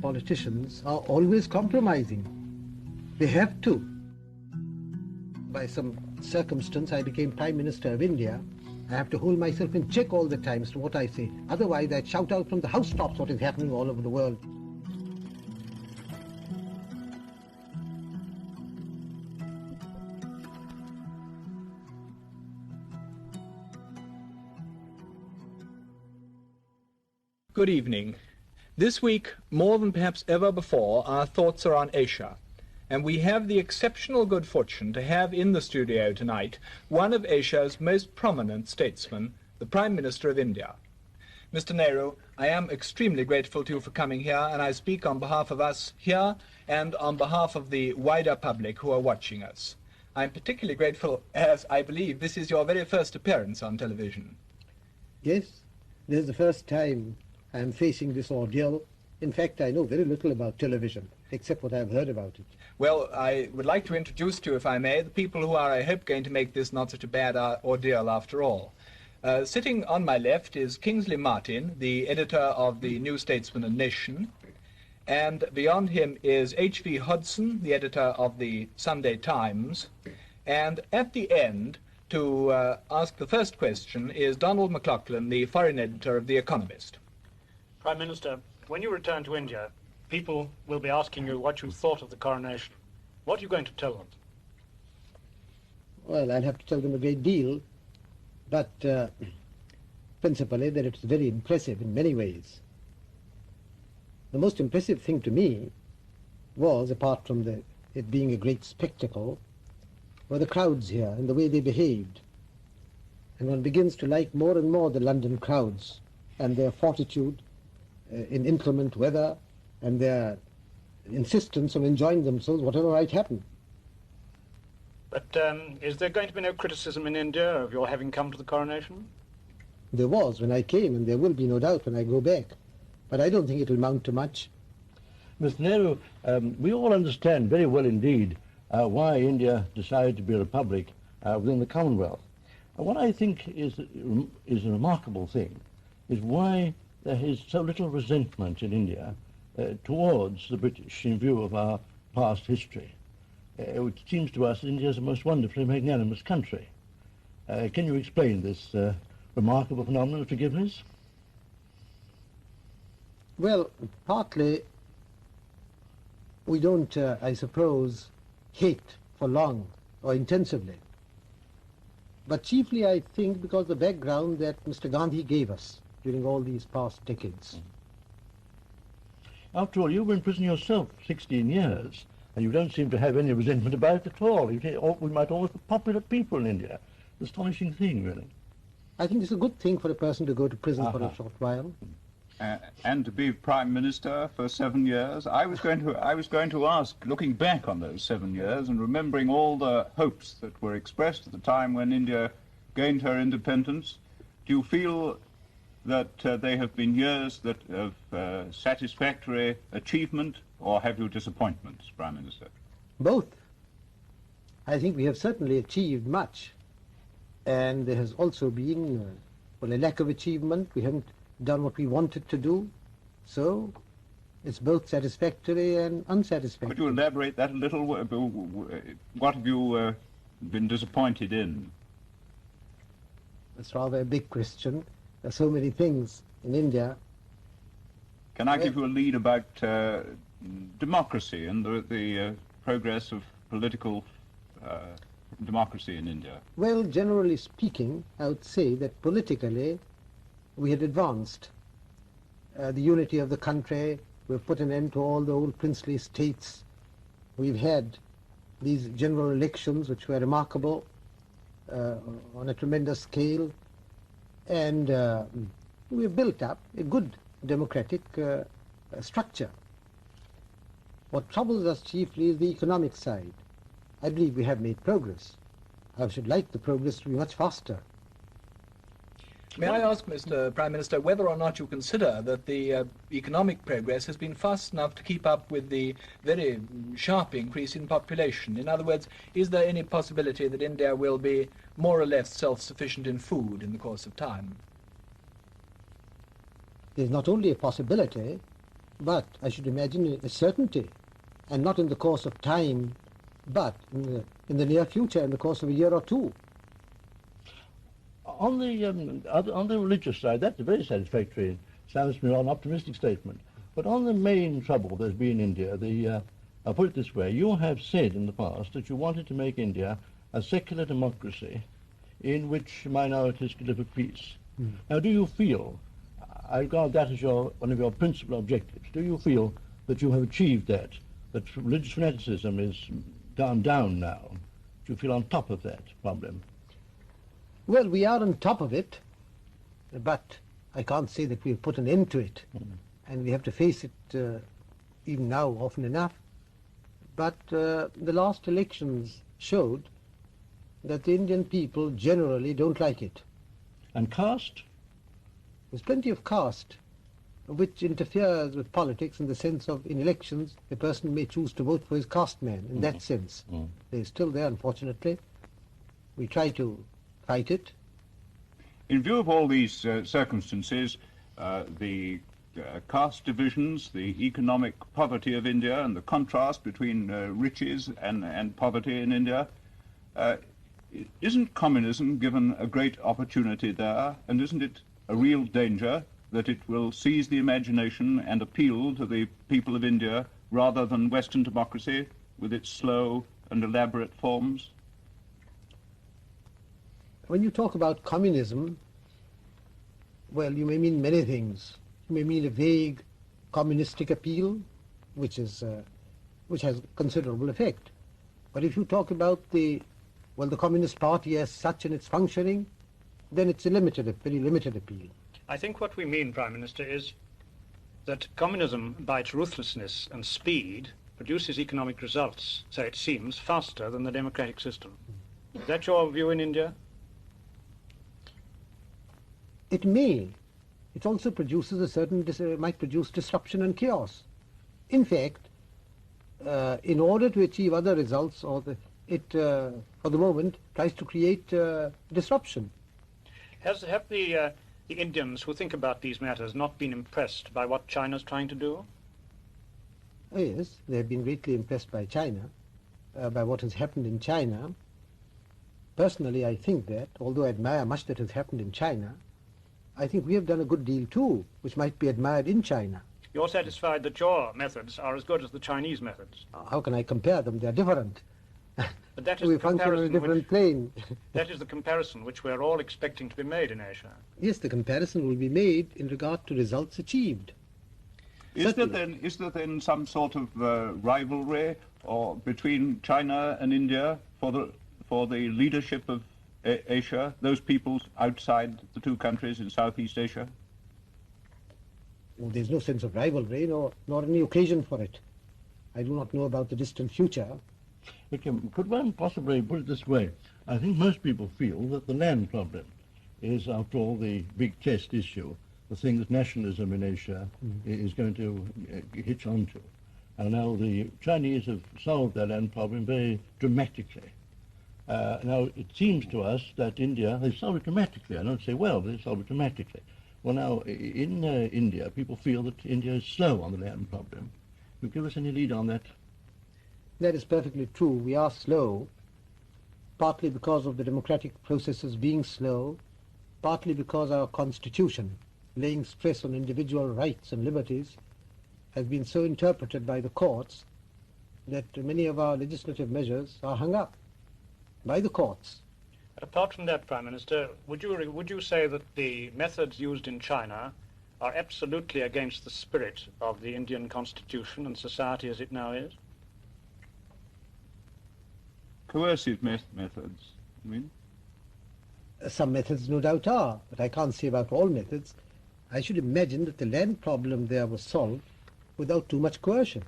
politicians are always compromising. They have to. By some circumstance, I became Prime Minister of India. I have to hold myself in check all the time as to what I say. Otherwise, I'd shout out from the housetops what is happening all over the world. Good evening. This week, more than perhaps ever before, our thoughts are on Asia. And we have the exceptional good fortune to have in the studio tonight one of Asia's most prominent statesmen, the Prime Minister of India. Mr. Nehru, I am extremely grateful to you for coming here, and I speak on behalf of us here and on behalf of the wider public who are watching us. I'm particularly grateful as I believe this is your very first appearance on television. Yes, this is the first time I'm facing this ordeal. In fact, I know very little about television, except what I've heard about it. Well, I would like to introduce to you, if I may, the people who are, I hope, going to make this not such a bad ordeal after all. Sitting on my left is Kingsley Martin, the editor of the New Statesman and Nation, and beyond him is H.V. Hodson, the editor of the Sunday Times, and at the end, to ask the first question, is Donald McLaughlin, the foreign editor of The Economist. Prime Minister, when you return to India, people will be asking you what you thought of the coronation. What are you going to tell them? Well, I'll have to tell them a great deal, but principally that it's very impressive in many ways. The most impressive thing to me was, apart from it being a great spectacle, were the crowds here and the way they behaved. And one begins to like more and more the London crowds and their fortitude in inclement weather and their insistence on enjoying themselves whatever might happen. But is there going to be no criticism in India of your having come to the coronation? There was when I came, and there will be no doubt when I go back. But I don't think it will amount to much. Mr. Nehru, we all understand very well indeed why India decided to be a republic within the Commonwealth. What I think is a remarkable thing is why there is so little resentment in India towards the British in view of our past history. It seems to us that India is a most wonderfully magnanimous country. Can you explain this remarkable phenomenon of forgiveness? Well, partly we don't, I suppose, hate for long or intensively. But chiefly, I think, because the background that Mr. Gandhi gave us during all these past decades. After all, you were in prison yourself 16 years, and you don't seem to have any resentment about it at all. We might almost be popular people in India. Astonishing thing, really. I think it's a good thing for a person to go to prison for a short while. And to be Prime Minister for 7 years. I was going to ask, looking back on those 7 years and remembering all the hopes that were expressed at the time when India gained her independence, do you feel that they have been years of satisfactory achievement, or have you disappointments, Prime Minister? Both. I think we have certainly achieved much, and there has also been a lack of achievement. We haven't done what we wanted to do, so it's both satisfactory and unsatisfactory. Could you elaborate that a little? What have you been disappointed in? It's rather a big question. There are so many things in India. Can I give you a lead about democracy and the progress of political democracy in India? Well, generally speaking, I would say that politically we had advanced. The unity of the country, we've put an end to all the old princely states. We've had these general elections which were remarkable on a tremendous scale, and we've built up a good democratic structure. What troubles us chiefly is the economic side. I believe we have made progress. I should like the progress to be much faster. May I ask, Mr. Prime Minister, whether or not you consider that the economic progress has been fast enough to keep up with the very sharp increase in population? In other words, is there any possibility that India will be more or less self-sufficient in food in the course of time? There's not only a possibility, but I should imagine a certainty, and not in the course of time, but in the near future, in the course of a year or two. On the religious side, that's a very satisfactory, sounds to me an optimistic statement. But on the main trouble there's been in India, I'll put it this way, you have said in the past that you wanted to make India a secular democracy in which minorities could live at peace. Now, do you feel, I regard that as one of your principal objectives, do you feel that you have achieved that religious fanaticism is gone down now? Do you feel on top of that problem? Well, we are on top of it, but I can't say that we've put an end to it. And we have to face it even now often enough. But the last elections showed that the Indian people generally don't like it. And caste? There's plenty of caste which interferes with politics in the sense of, in elections, a person may choose to vote for his caste man, in that sense. They're still there, unfortunately. We try to fight it. In view of all these circumstances, the caste divisions, the economic poverty of India, and the contrast between riches and poverty in India, isn't communism given a great opportunity there, and isn't it a real danger that it will seize the imagination and appeal to the people of India rather than Western democracy with its slow and elaborate forms? When you talk about communism, well, you may mean many things. You may mean a vague communistic appeal, which has considerable effect. But if you talk about the Communist Party as such and its functioning, then it's a very limited appeal. I think what we mean, Prime Minister, is that communism, by its ruthlessness and speed, produces economic results, so it seems, faster than the democratic system. Is that your view in India? It may. It also produces might produce disruption and chaos. In fact, in order to achieve other results, it for the moment tries to create disruption. Have the Indians who think about these matters not been impressed by what China's trying to do? Oh, yes, they have been greatly impressed by China, by what has happened in China. Personally, I think that, although I admire much that has happened in China, I think we have done a good deal too, which might be admired in China. You're satisfied that your methods are as good as the Chinese methods? How can I compare them? They're different. But that is We the function on a comparison different plane. that is the comparison which we're all expecting to be made in Asia. Yes, the comparison will be made in regard to results achieved. Is there then some sort of rivalry or between China and India for the leadership of Asia, those peoples outside the two countries in Southeast Asia? Well, there's no sense of rivalry, nor any occasion for it. I do not know about the distant future. Could one possibly put it this way? I think most people feel that the land problem is, after all, the big test issue, the thing that nationalism in Asia is going to hitch onto. And now the Chinese have solved that land problem very dramatically. Now, it seems to us that India, they've solved it dramatically. I don't say well, but they've solved it dramatically. Well, now, in India, people feel that India is slow on the land problem. Can you give us any lead on that? That is perfectly true. We are slow, partly because of the democratic processes being slow, partly because our constitution, laying stress on individual rights and liberties, has been so interpreted by the courts that many of our legislative measures are hung up by the courts. Apart from that, Prime Minister, would you say that the methods used in China are absolutely against the spirit of the Indian constitution and society as it now is? Coercive methods, I mean? Some methods no doubt are, but I can't say about all methods. I should imagine that the land problem there was solved without too much coercion,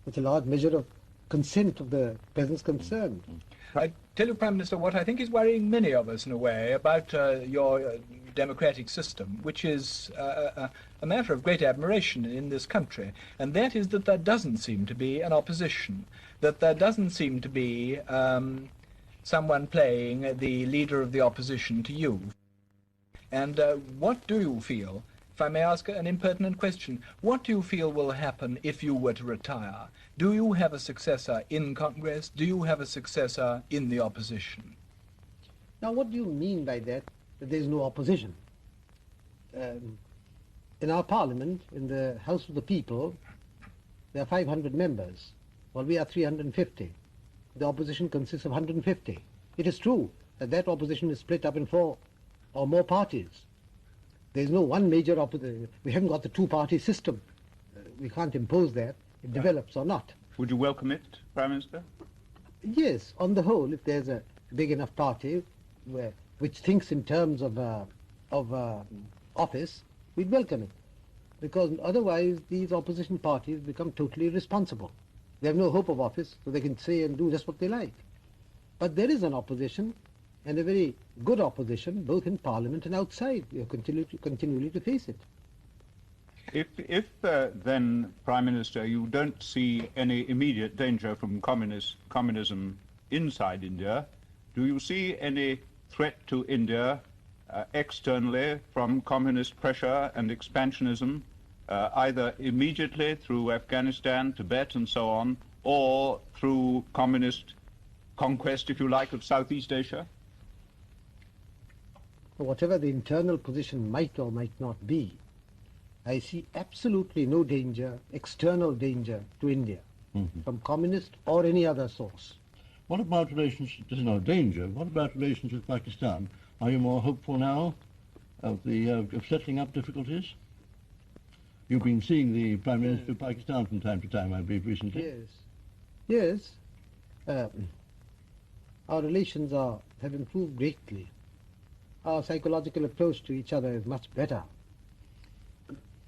with a large measure of consent of the peasants concerned. I tell you, Prime Minister, what I think is worrying many of us in a way about your democratic system, which is a matter of great admiration in this country, and that is that there doesn't seem to be an opposition, that there doesn't seem to be someone playing the leader of the opposition to you. And what do you feel If I may ask an impertinent question, what do you feel will happen if you were to retire? Do you have a successor in Congress? Do you have a successor in the opposition? Now, what do you mean by that there is no opposition? In our parliament, in the House of the People, there are 500 members. Well, we are 350. The opposition consists of 150. It is true that that opposition is split up in 4 or more parties. There is no one major opposition. We haven't got the two-party system. We can't impose that. It develops or not. Would you welcome it, Prime Minister? Yes, on the whole, if there's a big enough party which thinks in terms of office, we'd welcome it. Because otherwise these opposition parties become totally irresponsible. They have no hope of office, so they can say and do just what they like. But there is an opposition, and a very good opposition, both in Parliament and outside. We have continually to face it. If then, Prime Minister, you don't see any immediate danger from communism inside India, do you see any threat to India externally from communist pressure and expansionism, either immediately through Afghanistan, Tibet and so on, or through communist conquest, if you like, of Southeast Asia? Whatever the internal position might or might not be, I see absolutely no danger, external danger to India from communist or any other source. What about relations, there's no danger, what about relations with Pakistan? Are you more hopeful now of settling up difficulties? You've been seeing the Prime Minister of Pakistan from time to time, I believe, recently. Yes. Our relations have improved greatly. Our psychological approach to each other is much better.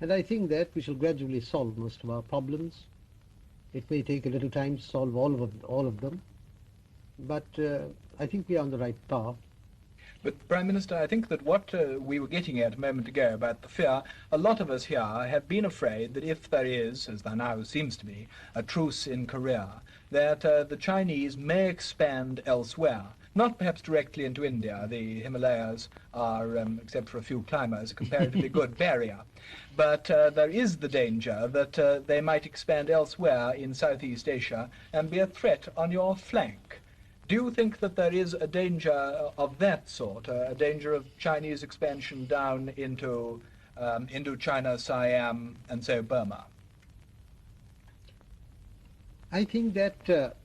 And I think that we shall gradually solve most of our problems. It may take a little time to solve all of them, but I think we are on the right path. But, Prime Minister, I think that what we were getting at a moment ago about the fear, a lot of us here have been afraid that if there is, as there now seems to be, a truce in Korea, that the Chinese may expand elsewhere. Not perhaps directly into India. The Himalayas are, except for a few climbers, a comparatively good barrier. But there is the danger that they might expand elsewhere in Southeast Asia and be a threat on your flank. Do you think that there is a danger of that sort, a danger of Chinese expansion down into China, Siam, and so Burma? I think that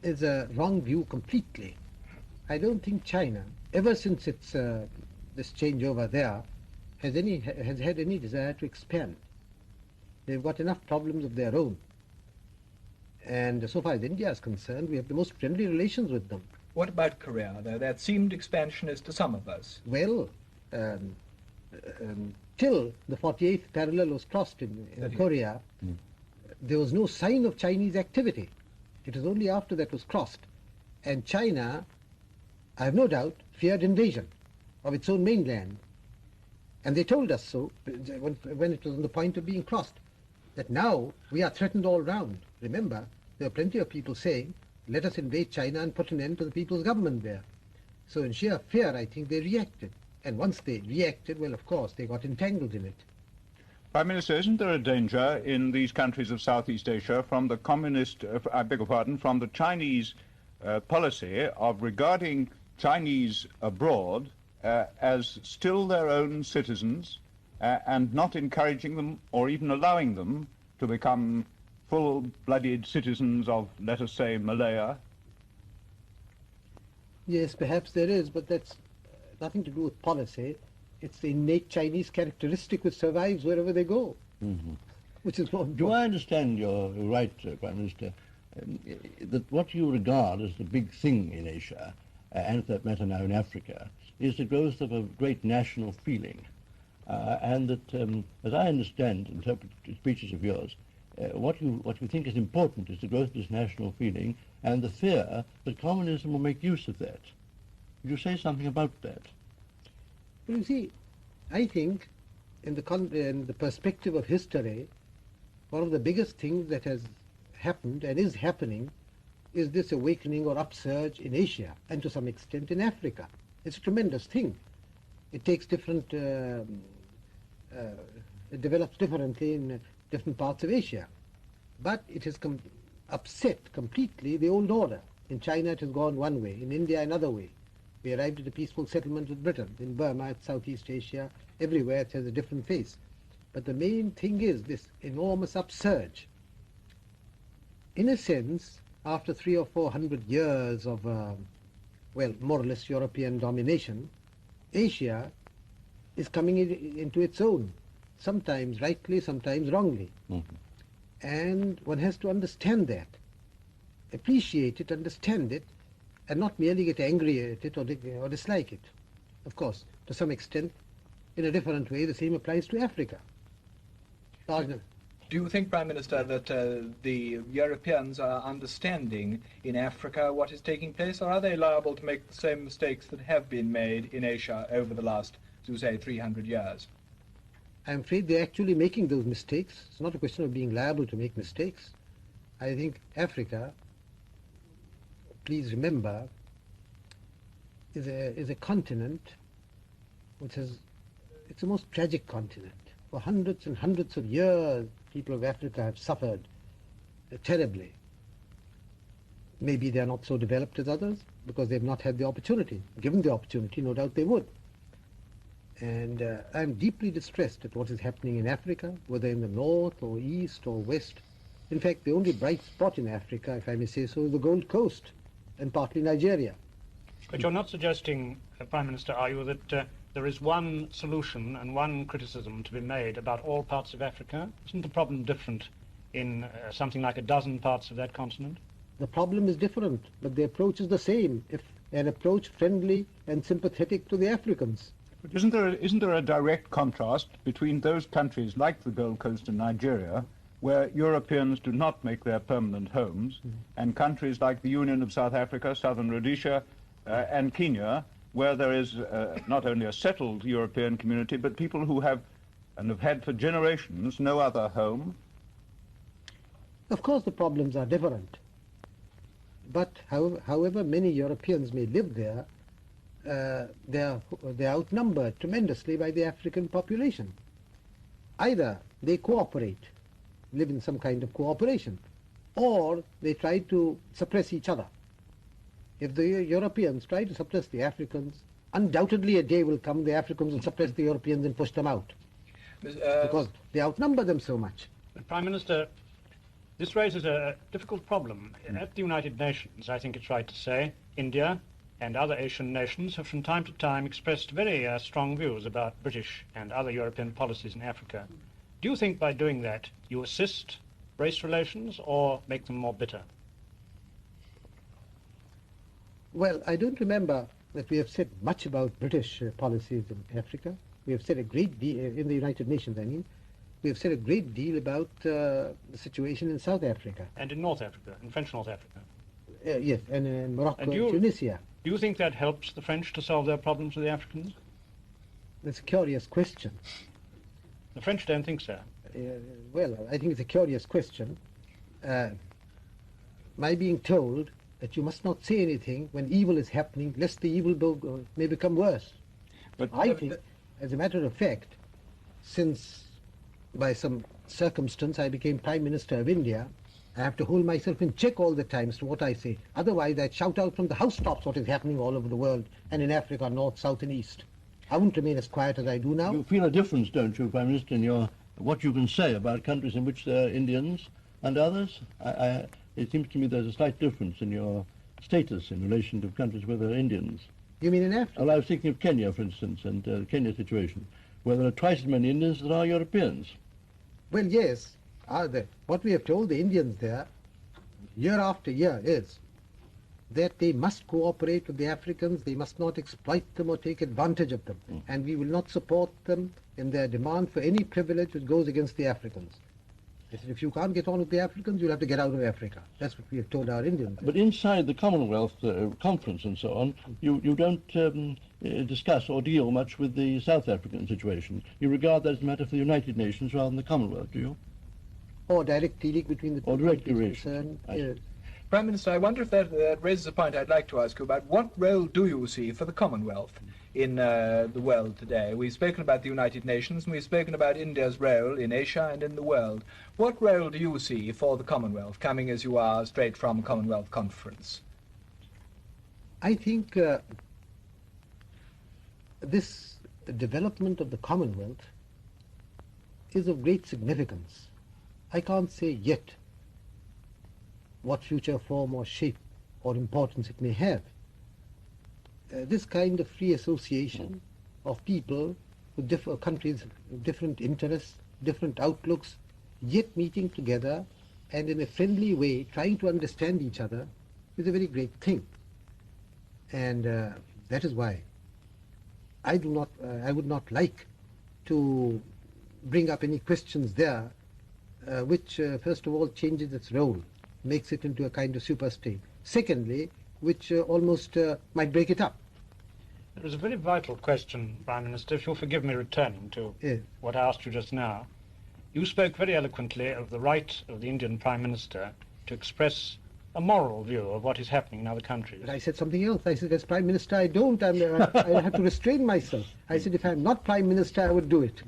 is a wrong view completely. I don't think China, ever since its this changeover there, has had any desire to expand. They've got enough problems of their own. And so far as India is concerned, we have the most friendly relations with them. What about Korea, though? That seemed expansionist to some of us. Well, till the 48th parallel was crossed in Korea, there was no sign of Chinese activity. It was only after that was crossed. And China, I have no doubt, feared invasion of its own mainland. And they told us so when it was on the point of being crossed, that now we are threatened all round. Remember, there are plenty of people saying, let us invade China and put an end to the people's government there. So in sheer fear, I think they reacted. And once they reacted, well, of course, they got entangled in it. Prime Minister, isn't there a danger in these countries of Southeast Asia from the from the Chinese policy of regarding Chinese abroad as still their own citizens and not encouraging them or even allowing them to become full-blooded citizens of, let us say, Malaya? Yes, perhaps there is, but that's nothing to do with policy. It's the innate Chinese characteristic which survives wherever they go, which is more important. Do I understand you're right, Prime Minister, that what you regard as the big thing in Asia, and for that matter now in Africa, is the growth of a great national feeling, and that, as I understand, interpret speeches of yours, what you think is important is the growth of this national feeling and the fear that communism will make use of that. Would you say something about that? Well, you see, I think in the perspective of history, one of the biggest things that has happened and is happening is this awakening or upsurge in Asia and to some extent in Africa. It's a tremendous thing. It takes different it develops differently in different parts of Asia. But it has upset completely the old order. In China it has gone one way, in India another way. We arrived at a peaceful settlement with Britain. In Burma, it's Southeast Asia, everywhere it has a different face. But the main thing is this enormous upsurge. In a sense, after 300 or 400 years of, well, more or less European domination, Asia is coming into its own, sometimes rightly, sometimes wrongly. And one has to understand that, appreciate it, understand it, and not merely get angry at it or dislike it. Of course, to some extent, in a different way, the same applies to Africa. Do you think, Prime Minister, that the Europeans are understanding in Africa what is taking place, or are they liable to make the same mistakes that have been made in Asia over the last, as you say, 300 years? I'm afraid they're actually making those mistakes. It's not a question of being liable to make mistakes. I think Africa, please remember, is a continent which has, it's the most tragic continent. For hundreds and hundreds of years, people of Africa have suffered terribly. Maybe they're not so developed as others because they've not had the opportunity. Given the opportunity, no doubt they would. And I'm deeply distressed at what is happening in Africa, whether in the north or east or west. In fact, the only bright spot in Africa, if I may say so, is the Gold Coast and partly Nigeria. But you're not suggesting, Prime Minister, are you, that there is one solution and one criticism to be made about all parts of Africa? Isn't the problem different in something like a dozen parts of that continent? The problem is different, but the approach is the same, if an approach friendly and sympathetic to the Africans. But isn't there a direct contrast between those countries like the Gold Coast and Nigeria, where Europeans do not make their permanent homes, and countries like the Union of South Africa, Southern Rhodesia, and Kenya, where there is not only a settled European community, but people who have, and have had for generations, no other home? Of course the problems are different. But however many Europeans may live there, they're outnumbered tremendously by the African population. Either they cooperate, live in some kind of cooperation, or they try to suppress each other. If the Europeans try to suppress the Africans, undoubtedly a day will come the Africans will suppress the Europeans and push them out, because they outnumber them so much. But Prime Minister, this raises a difficult problem. At the United Nations, I think it's right to say, India and other Asian nations have from time to time expressed very strong views about British and other European policies in Africa. Do you think by doing that you assist race relations or make them more bitter? Well, I don't remember that we have said much about British policies in Africa. We have said a great deal, in the United Nations I mean, we have said a great deal about the situation in South Africa. And in North Africa, in French North Africa. Yes, and in Morocco and Tunisia. Do you think that helps the French to solve their problems with the Africans? That's a curious question. The French don't think so. Well, I think it's a curious question. My being told that you must not say anything when evil is happening, lest the evil may become worse. But I think, as a matter of fact, since by some circumstance I became Prime Minister of India, I have to hold myself in check all the time as to what I say. Otherwise I'd shout out from the housetops what is happening all over the world, and in Africa, north, south and east. I won't remain as quiet as I do now. You feel a difference, don't you, Prime Minister, in what you can say about countries in which there are Indians and others? It seems to me there's a slight difference in your status in relation to countries where there are Indians. You mean in Africa? Well, I was thinking of Kenya, for instance, and the Kenya situation, where there are twice as many Indians as there are Europeans. Well, yes. What we have told the Indians there, year after year, is that they must cooperate with the Africans, they must not exploit them or take advantage of them, and we will not support them in their demand for any privilege which goes against the Africans. They said, if you can't get on with the Africans, you'll have to get out of Africa. That's what we have told our Indians. But inside the Commonwealth conference and so on, you don't discuss or deal much with the South African situation. You regard that as a matter for the United Nations rather than the Commonwealth, do you? Or direct dealing between the two or direct countries concerned. Prime Minister, I wonder if that raises a point I'd like to ask you about. What role do you see for the Commonwealth in the world today? We've spoken about the United Nations, and we've spoken about India's role in Asia and in the world. What role do you see for the Commonwealth, coming as you are straight from a Commonwealth conference? I think this development of the Commonwealth is of great significance. I can't say yet what future form or shape or importance it may have. This kind of free association of people with different countries, different interests, different outlooks, yet meeting together and in a friendly way trying to understand each other is a very great thing. And that is why I would not like to bring up any questions there which first of all changes its role, makes it into a kind of superstate. Secondly, which almost might break it up. It was a very vital question, Prime Minister, if you'll forgive me returning to what I asked you just now. You spoke very eloquently of the right of the Indian Prime Minister to express a moral view of what is happening in other countries. But I said something else. I said, as Prime Minister, I don't. I have to restrain myself. I said, if I'm not Prime Minister, I would do it.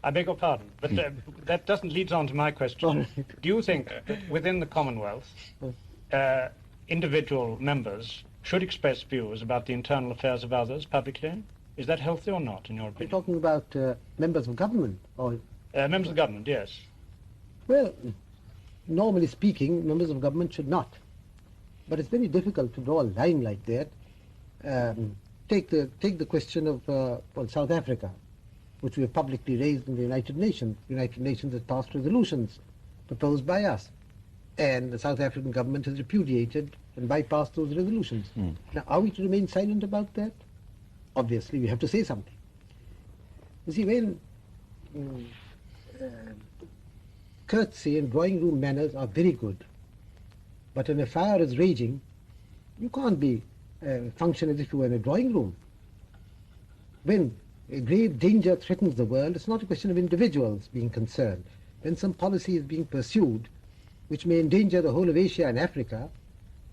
I beg your pardon, but that doesn't lead on to my question. Do you think that within the Commonwealth, individual members should express views about the internal affairs of others publicly? Is that healthy or not, in your You're opinion? talking about members of government? Or Members of government, yes. well, normally speaking, members of government should not. But it's very difficult to draw a line like that. Take the question of South Africa, which we have publicly raised in the United Nations. The United Nations has passed resolutions proposed by us, and the South African government has repudiated and bypassed those resolutions. Now, are we to remain silent about that? Obviously, we have to say something. You see, when courtesy and drawing room manners are very good, but when a fire is raging, you can't be function as if you were in a drawing room. When a grave danger threatens the world, it's not a question of individuals being concerned. When some policy is being pursued which may endanger the whole of Asia and Africa,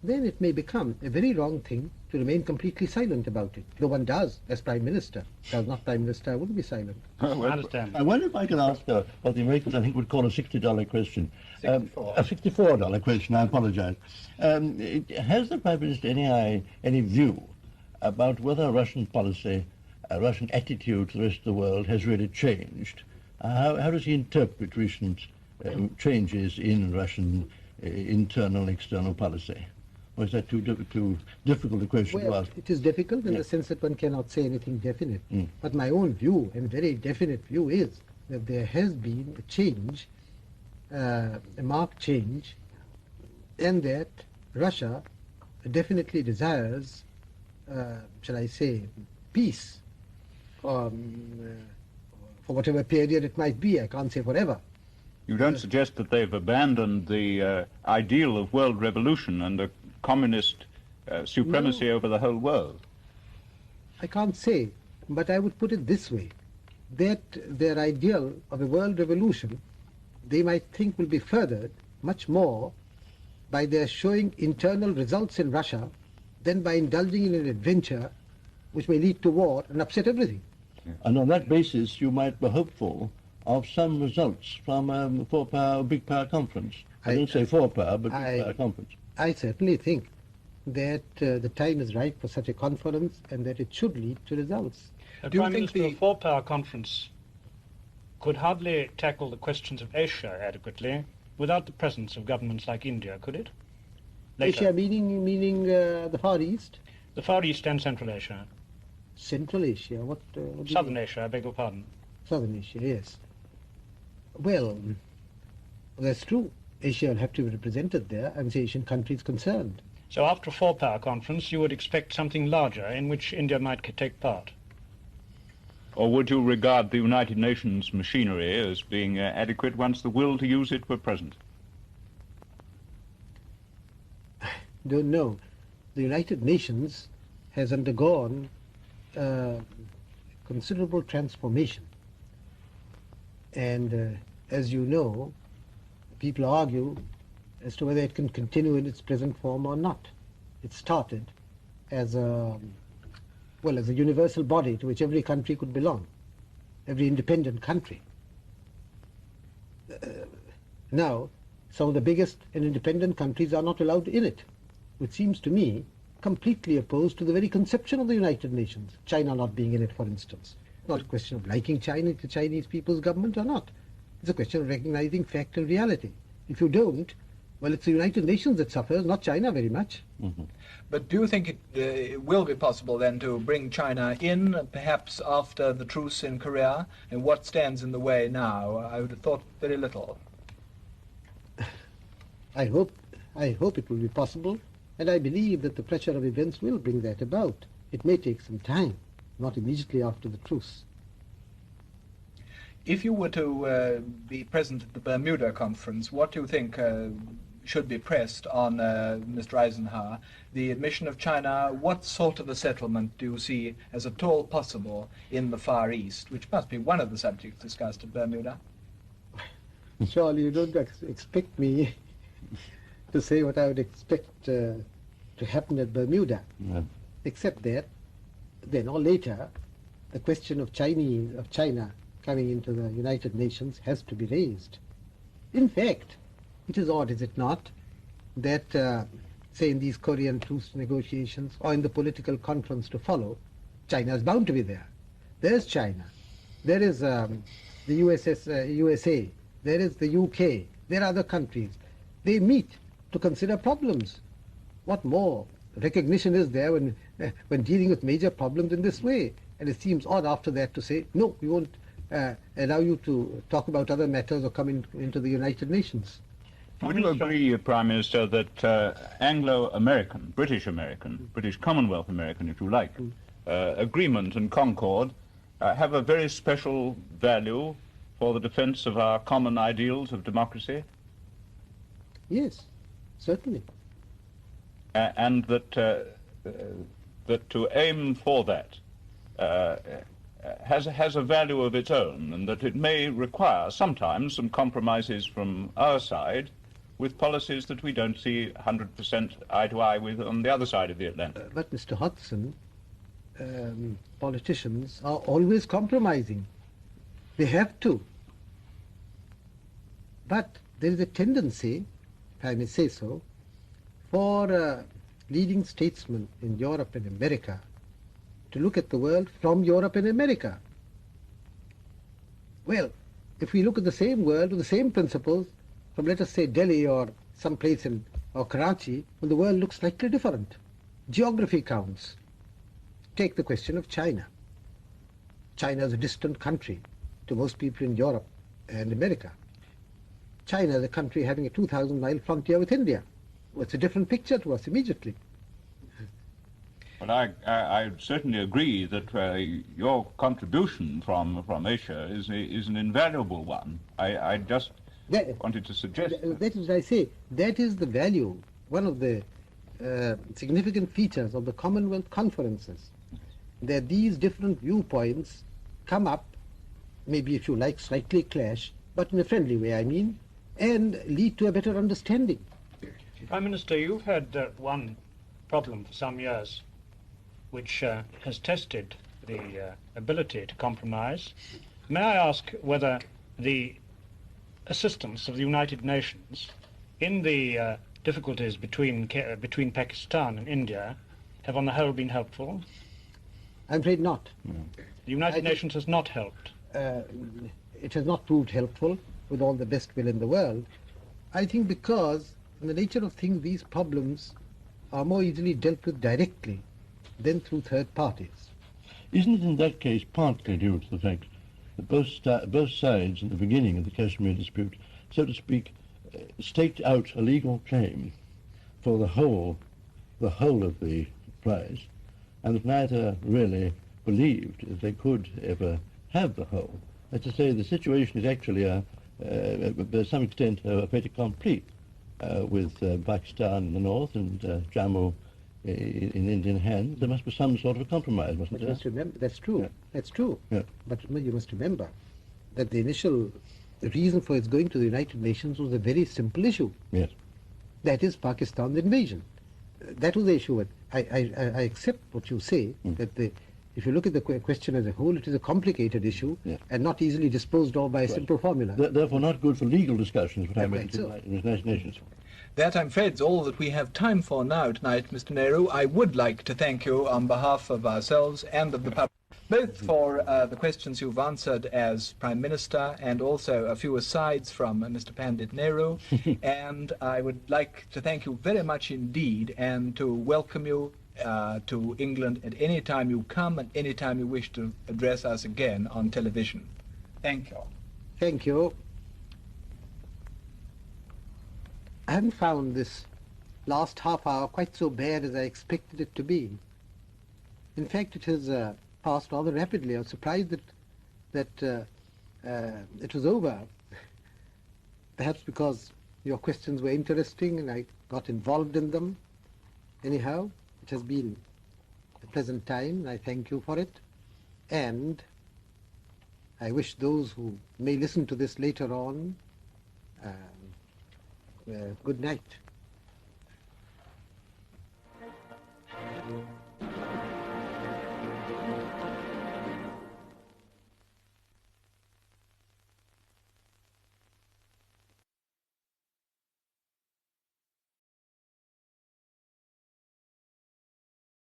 then it may become a very wrong thing to remain completely silent about it. No one does as Prime Minister. If I was not Prime Minister, I wouldn't be silent. I understand. I wonder if I could ask what the Americans, I think, would call a $60 question. 64. A $64 question, I apologize. Has the Prime Minister any view about whether Russian policy, Russian attitude to the rest of the world has really changed? How does he interpret recent changes in Russian internal and external policy? Or is that too difficult a question to Well, ask? it is difficult in the sense that one cannot say anything definite. But my own view, and very definite view, is that there has been a change, a marked change, and that Russia definitely desires, shall I say, peace, for whatever period it might be. I can't say forever. You don't suggest that they've abandoned the ideal of world revolution and a communist supremacy over the whole world? I can't say, but I would put it this way, that their ideal of a world revolution, they might think will be furthered much more by their showing internal results in Russia than by indulging in an adventure which may lead to war and upset everything. And on that basis, you might be hopeful of some results from a big power conference. I don't say four power, but big power conference. I certainly think that the time is right for such a conference and that it should lead to results. Do you Prime think Minister, a four-power conference could hardly tackle the questions of Asia adequately without the presence of governments like India, could it? Later. Asia meaning the Far East? The Far East and Central Asia. Central Asia, what do you Southern mean? Asia, I beg your pardon. Southern Asia, yes. Well, that's true. Asia will have to be represented there, and the Asian countries concerned. So after a four-power conference, you would expect something larger in which India might take part? Or would you regard the United Nations machinery as being adequate once the will to use it were present? Don't know. The United Nations has undergone considerable transformation. And as you know, people argue as to whether it can continue in its present form or not. It started as a universal body to which every country could belong, every independent country. Now, some of the biggest and independent countries are not allowed in it, which seems to me completely opposed to the very conception of the United Nations, China not being in it, for instance. Not a question of liking China, the Chinese people's government or not. It's a question of recognizing fact and reality. If you don't, well, it's the United Nations that suffers, not China very much. Mm-hmm. But do you think it will be possible then to bring China in, perhaps after the truce in Korea? And what stands in the way now? I would have thought very little. I hope it will be possible, and I believe that the pressure of events will bring that about. It may take some time, not immediately after the truce. If you were to be present at the Bermuda conference, what do you think should be pressed on Mr. Eisenhower? The admission of China, what sort of a settlement do you see as at all possible in the Far East, which must be one of the subjects discussed at Bermuda? Surely you don't expect me to say what I would expect to happen at Bermuda, No. except that then or later the question of China coming into the United Nations has to be raised. In fact, it is odd, is it not, that say in these Korean truce negotiations or in the political conference to follow, China is bound to be there. There's China, there is the USA, there is the UK, there are other countries. They meet to consider problems. What more recognition is there when dealing with major problems in this way? And it seems odd after that to say, no, we won't allow you to talk about other matters or come into the United Nations. Would you agree, Prime Minister, that Anglo-American, British Commonwealth American, if you like, agreement and concord have a very special value for the defense of our common ideals of democracy? Yes, certainly. And that to aim for that has a value of its own, and that it may require sometimes some compromises from our side with policies that we don't see 100% eye to eye with on the other side of the Atlantic. But Mr. Hodgson, politicians are always compromising. They have to. But there is a tendency, if I may say so, for leading statesmen in Europe and America to look at the world from Europe and America. Well, if we look at the same world with the same principles from, let us say, Delhi or some place or Karachi, well, the world looks slightly different. Geography counts. Take the question of China. China is a distant country to most people in Europe and America. China is a country having a 2,000-mile frontier with India. Well, it's a different picture to us immediately. Well, I certainly agree that your contribution from Asia is an invaluable one. I just wanted to suggest that is what I say. That is the value, one of the significant features of the Commonwealth conferences, that these different viewpoints come up, maybe if you like slightly clash, but in a friendly way, I mean, and lead to a better understanding. Prime Minister, you've had one problem for some years which has tested the ability to compromise. May I ask whether the assistance of the United Nations in the difficulties between Pakistan and India have on the whole been helpful? I'm afraid not. The United Nations has not helped. It has not proved helpful with all the best will in the world. I think because in the nature of things these problems are more easily dealt with directly than through third parties. Isn't it in that case partly due to the fact that both sides in the beginning of the Kashmir dispute, so to speak, staked out a legal claim for the whole of the prize, and that neither really believed that they could ever have the whole? That's to say, the situation is actually, to some extent, a fait accompli with Pakistan in the north and Jammu in Indian hands. There must be some sort of a compromise, mustn't But there? you must remember, that's true. Yeah. That's true. Yeah. But you must remember that the initial reason for its going to the United Nations was a very simple issue. Yes. That is Pakistan's invasion. That was the issue. I accept what you say, that if you look at the question as a whole, it is a complicated issue and not easily disposed of by a simple formula. Therefore not good for legal discussions, what I meant so. in the United Nations. That, I'm afraid, is all that we have time for now tonight, Mr. Nehru. I would like to thank you on behalf of ourselves and of the public, both for the questions you've answered as Prime Minister and also a few asides from Mr. Pandit Nehru. And I would like to thank you very much indeed and to welcome you to England at any time you come and any time you wish to address us again on television. Thank you. Thank you. I haven't found this last half hour quite so bad as I expected it to be. In fact, it has passed rather rapidly. I was surprised that it was over. Perhaps because your questions were interesting and I got involved in them. Anyhow, it has been a pleasant time. I thank you for it. And I wish those who may listen to this later on good night.